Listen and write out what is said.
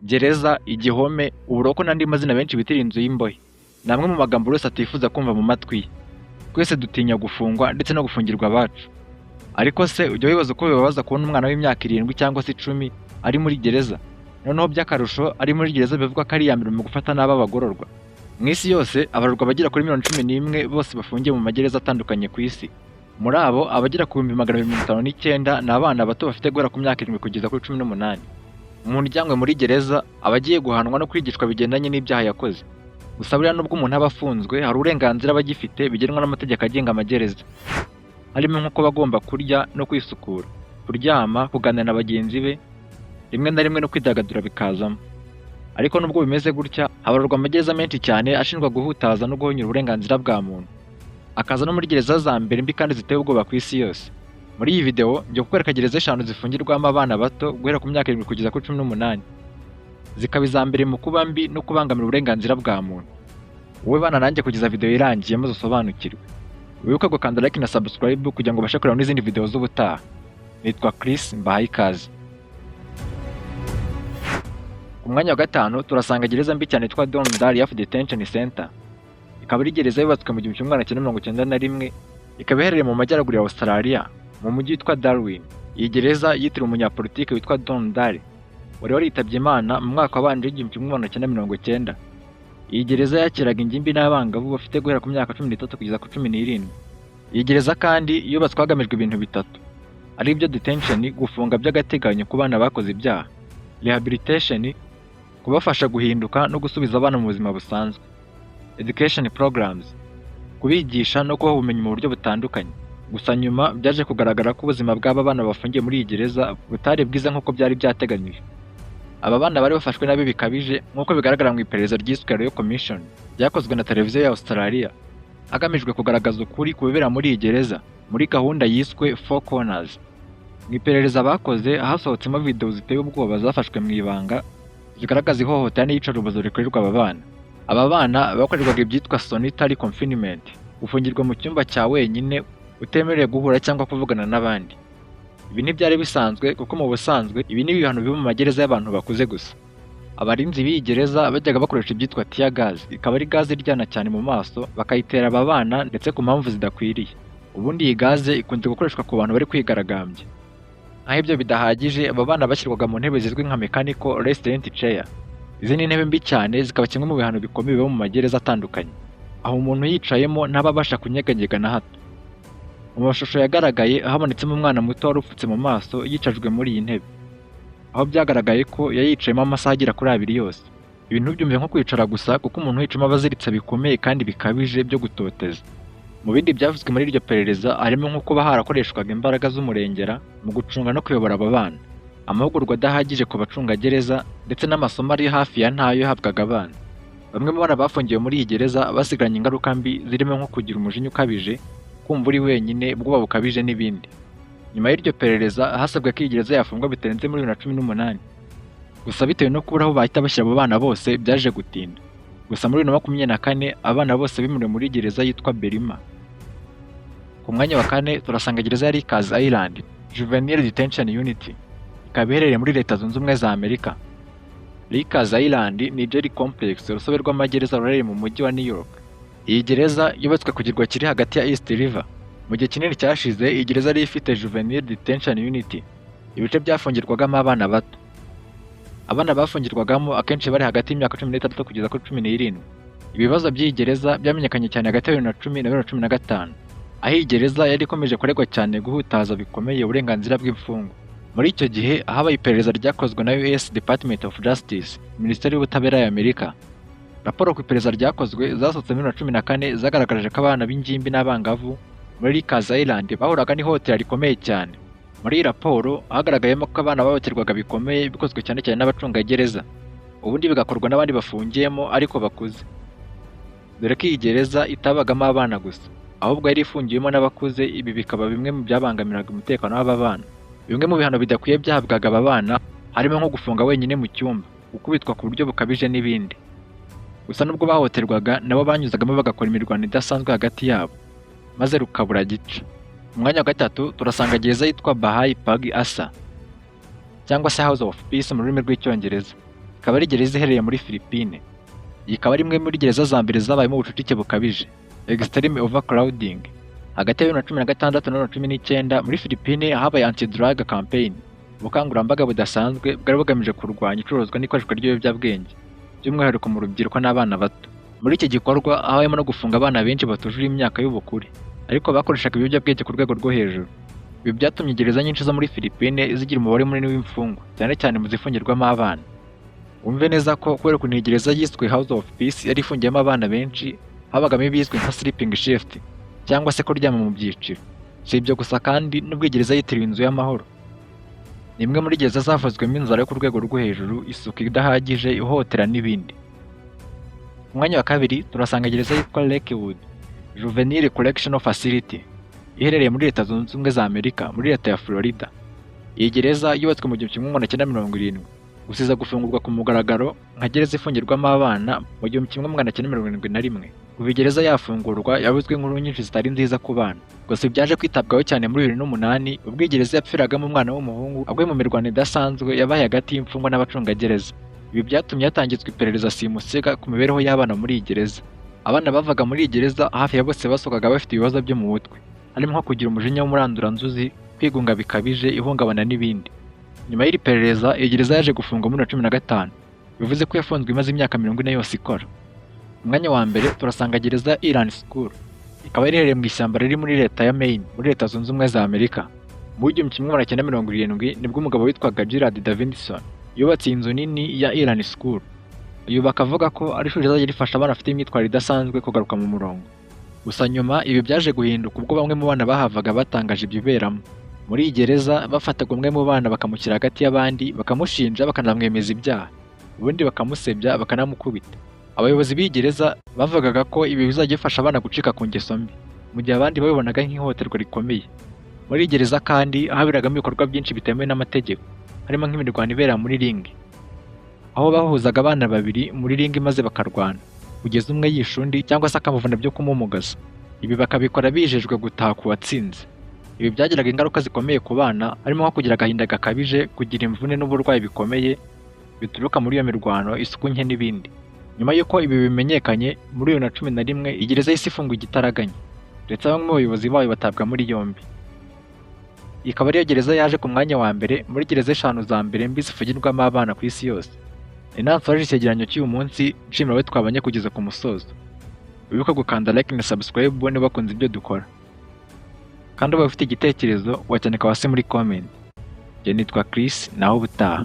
gereza, igihome, uburoko n'andi mazina benshi bitira inzu y'imbohe. Ni amwe mu magambo buri wese atifuza kumva mu matwi ye. Twese dutinya gufungwa ndetse no gufungirwa abacu. Ariko se ujya wibaza uko bibabaza kubona umwana w'imyaka 7 cyangwa se 10 ari muri gereza? Noneho by'akarusho ari muri gereza bivugwa ko ari iya mbere mu gufata nabi abagororwa. Mu isi yose abarorwa bagera kuri 11 bose bafungiye mu magereza atandukanye ku isi. Muri abo abagera ku 259 ni abana bato bafite guhera ku myaka 7 kugeza kuri 18. Umuntu ujyanywe muri gereza aba agiye guhanwa no kwigishwa bigendanye n'ibyaha yakoze. Gusa buriya nubwo umuntu aba afunzwe hari uburenganzira aba agifite bigenwa n'amategeko agenga amagereza. Harimo nko kuba agomba kurya no kwisukura, kuryama, kuganira na bagenzi be, rimwe na rimwe no kwidagadura bikazamo. Ariko nubwo bimeze gutya, habarurwa amagereza menshi cyane ashinjwa guhutaza no guhonyura uburenganzira bwa muntu. Akaza no muri gereza za mbere mbi kandi ziteye ubwoba ku isi yose. Muri iyi video ngiye kukwereka gereza 5 zifungirwamo abana bato guhera ku myaka 7 kugeza kuri 18. Zikaba iza mbere mu kuba mbi no kubangamira uburenganzira bwa muntu. Wowe bana nanjye kugeza video irangiye maze usobanukirwe. Wibuke gukanda like na subscribe kugira ngo ubashe kureba n'izindi video z'ubutaha. Nitwa Chris, mbahaye ikaze. Ku mwanya wa 5 turasanga gereza mbi cyane yitwa Don Darius Detention Center. Ikaba ari gereza yubatswe mu 1991, ikaba iherereye mu majyaruguru ya Australia, mu mujyi witwa Darwin. Iyi gereza yitiriwe umunyapolitiki witwa Don Dare, wari waritabye Imana mu mwaka wabanje w'1990. Iyi gereza yakiraga ingimbi n'abangavu bafite guhera ku myaka 13 kugeza ku 17. Iyi gereza kandi yubatswe hagamijwe ibintu bitatu, ari byo detention, gufunga by'agateganyo ku bana bakoze ibyaha, rehabilitation, kubafasha guhinduka no gusubiza abana mu buzima busanzwe, education programs, kubigisha no kubaha ubumenyi mu buryo butandukanye. Gusa nyuma byaje kugaragara ko ubuzima bw'aba bana bafungiye muri iyi gereza butari bwiza nk'uko byari byateganyijwe. Aba bana bari bafashwe nabi bikabije nk'uko bigaragara mu iperereza ryiswe Royal Commission ryakozwe na televiziyo ya Australia, hagamijwe kugaragaza ukuri ku bibera muri iyi gereza muri gahunda yiswe Four Corners. Mu iperereza bakoze hasohotsemo video ziteye ubwoba zafashwe mu ibanga zigaragaza ihohotera n'iyicarubozo rikorerwa aba bana. Aba bana bakorerwaga ibyitwa solitary confinement, gufungirwa mu cyumba cya wenyine utemerewe guhura cyangwa kuvugana n'abandi. Ibi ntibyari bisanzwe kuko mu busanzwe ibi ni ibihano biba mu magereza y'abantu bakuze gusa. Abarinzi b'iyi gereza bajyaga bakoresha ibyitwa tear gas, ikaba ari gaze iryana cyane mu maso, bakayitera aba bana ndetse ku mpamvu zidakwiriye. Ubundi iyi gaze ikunze gukoreshwa ku bantu bari kwigaragambya. Aho ibyo bidahagije, aba bana bashyirwaga mu ntebe zizwi nka mechanical restraint chair. Izi ni intebe mbi cyane, zikaba kimwe mu bihano bikomeye biba mu magereza atandukanye, aho umuntu yicayemo ntababasha kunyeganyega na hato. Mu mashusho yagaragaye habonetsemo umwana muto wari upfutse mu maso yicajwe muri iyi ntebe, aho byagaragaye ko yayicayemo amasaha agera kuri 2 yose. Ibintu byumve nko kwicara gusa kuko umuntu yicamo abaziritse bikomeye kandi bikabije byo gutoteza. Mu bindi byavuzwe muri iryo perereza harimo nko kuba harakoreshwaga imbaraga z'umurengera mu gucunga no kuyobora aba bana, amahugurwa adahagije ku bacungagereza ndetse n'amasomo ari hafi ya ntayo yahabwaga abana. Bamwe mu bana bafungiwe muri iyi gereza basigaranye ingaruka mbi zirimo nko kugira umujinya ukabije, kumva uri wenyine, ubwoba bukabije n'ibindi. Nyuma y'iryo perereza hasabwe ko iyi gereza yafungwa bitarenze muri 2018. Gusa bitewe no kubura aho bahita bashyira abo bana bose byaje gutinda. Gusa muri 2024 abana bose bimuriwe muri gereza yitwa Berima. Ku mwanya wa 4 turasanga gereza ya Rikers Island Juvenile Detention Unit, ikaba iherereye muri Leta Zunze Ubumwe za Amerika. Rikers Island ni jail complex urusobe rw'amagereza rurereye mu mujyi wa New York. Iyi gereza yubatswe ku kirwa kiri hagati ya East River. Mu gihe kinini cyashize iyi gereza yari ifite Juvenile Detention Unit, ibice byafungirwagamo abana bato. Abana bafungirwagamo akenshi bari hagati y'imyaka 16 kugeza kuri 17. Ibibazo by'iyi gereza byamenyekanye cyane hagati ya 2010 na 2015, aho iyi gereza yari ikomeje kuregwa cyane guhutaza bikomeye uburenganzira bw'imfungwa. Muri icyo gihe habaye iperereza ryakozwe na US Department of Justice, Minisiteri y'Ubutabera ya Amerika. Raporo ku iperereza ryakozwe zasohotse muri 2014 zagaragaje ko abana b'ingimbi n'abangavu muri Rikers Island bahuraga n'ihohotera rikomeye cyane. Muri iyi raporo hagaragayemo ko abana bahohoterwaga bikomeye bikozwe cyane cyane n'abacungagereza, ubundi bigakorwa n'abandi bafungiyemo ariko bakuze. Dore ko iyi gereza itabagamo abana gusa, ahubwo yari ifungiyemo n'abakuze. Ibi bikaba bimwe mu byabangamiraga umutekano w'aba bana. Bimwe mu bihano bidakwiye byahabwaga aba bana harimo nko gufunga wenyine mu cyumba, gukubitwa ku buryo bukabije n'ibindi. Gusa nubwo bahohoterwaga nabo banyuzagamo bagakora imirwano idasanzwe hagati yabo, maze rukabura gica. Mu mwanya wa 3 turasanga gereza yitwa Bahai Pagi Asa, cyangwa se House of Peace mu rurimi rw'icyongereza. ikaba ari gereza iherereye muri Philippines. Iyi ikaba ari imwe muri gereza za mbere zabayemo ubucucike bukabije, extreme overcrowding. Hagati ya 2016 na 2019 muri Philippines habaye anti-drug campaign, ubukangurambaga budasanzwe bwari bugamije kurwanya icuruzwa n'ikoreshwa ry'ibiyobyabwenge, by'umwihariko mu rubyiruko n'abana bato. Muri iki gikorwa habayemo no gufunga abana benshi batujuje imyaka y'ubukure, ariko bakoreshaga ibiyobyabwenge ku rwego rwo hejuru. Ibi byatumye gereza nyinshi zo muri Philippines zigira umubare munini w'imfungwa, cyane cyane mu zifungirwamo abana. Wumve neza ko kubera ukuntu iyi gereza yiswe House of Peace yari ifungiyemo abana benshi, habagamo ibizwi nka sleeping shift cyangwa se kuryama mu byiciro. Si ibyo gusa kandi n'ubwo iyi gereza yitiriwe inzu y'amahoro. Ni imwe muri gereza zavuzwemo inzara yo ku rwego rwo hejuru, isuku idahagije, ihohotera n'ibindi. Ku mwanya wa kabiri turasanga gereza yitwa Lakewood Juvenile Correctional Facility, iherereye muri Leta Zunze Ubumwe za Amerika muri leta ya Florida. Iyi gereza yubatswe mu 1970, gusa iza gufungurwa ku mugaragaro nka gereza ifungirwamo abana mu 1971. Kuva gereza yafungurwa yabuzwe inkuru nyinshi zitari nziza ku bana, gusa byaje kwitabwaho cyane muri 2008 ubwo iyi gereza yapfiragamo umwana w'umuhungu aguye mu mirwano idasanzwe yabaye hagati y'imfungwa n'abacungagereza. Ibi byatumye hatangizwa iperereza simusiga ku mibereho y'abana muri iyi gereza. Abana bavaga muri iyi gereza hafi ya bose basohokaga bafite ibibazo byo mu mutwe, harimo nko kugira umujinya w'umuranduranzuzi, kwigunga bikabije, ihungabana n'ibindi. Nyuma y'iri perereza iyi gereza yaje gufungwa muri 2015, bivuze ko yafunzwe imaze imyaka 40 yose ikora. Umwanya wa mbere turasanga gereza Elan School, ikaba iherereye mu ishyamba riri muri leta ya Maine muri Leta Zunze Ubumwe za Amerika. Mu 1970 nibwo umugabo witwaga Gerald Davidson yubatse inzu nini ya Elan School. Uyu bakavuga ko ari ishuri rizajya rifasha abana bafite imyitwarire idasanzwe kugaruka mu murongo. Gusa nyuma ibi byaje guhinduka ubwo bamwe mu bana bahavaga batangaje ibiberamo. Muri iyi gereza bafataga umwe mu bana bakamushyira hagati y'abandi, bakamushinja bakanamwemeza ibyaha, ubundi bakamusebya bakanamukubita. Abayobozi b'iyi gereza bavugaga ko ibi bizajya bifasha abana gucika ku ngeso mbi, mu gihe abandi babibonaga nk'ihohoterwa rikomeye. Muri iyi gereza kandi haberagamo ibikorwa byinshi bitemewe n'amategeko, harimo nk'imirwano ibera muri ringi, aho bahuzaga abana babiri muri ringi maze bakarwana, kugeza umwe yishe undi cyangwa se akamuvuna byo kumumugaza. Ibi bakabikora bijejwe gutaha ku watsinze. Ibi byagiraga ingaruka zikomeye ku bana, harimo nko kugira agahinda gakabije, kugira imvune n'uburwayi bikomeye bituruka muri iyo mirwano, isuku nke n'ibindi. Nyuma y'uko ibi bimenyekanye muri 2011 igereza y'isi ifunguye igitaraganya, ndetse bamwe mu bayobozi bayo batabwa muri yombi. Ikaba ariyo gereza yaje ku mwanya wa mbere muri gereza 5 za mbere mbi zifungirwamo abana ku isi yose. Inansoje icyegeranyo cy'uyu munsi, nshimira we twabanye kugeza ku musozo. Wibuke gukanda like na subscribe niba bakunze ibyo dukora. Kandi ubaye ufite igitekerezo wacyandika hasi muri comment. Njye nitwa Chris, naho ubutaha.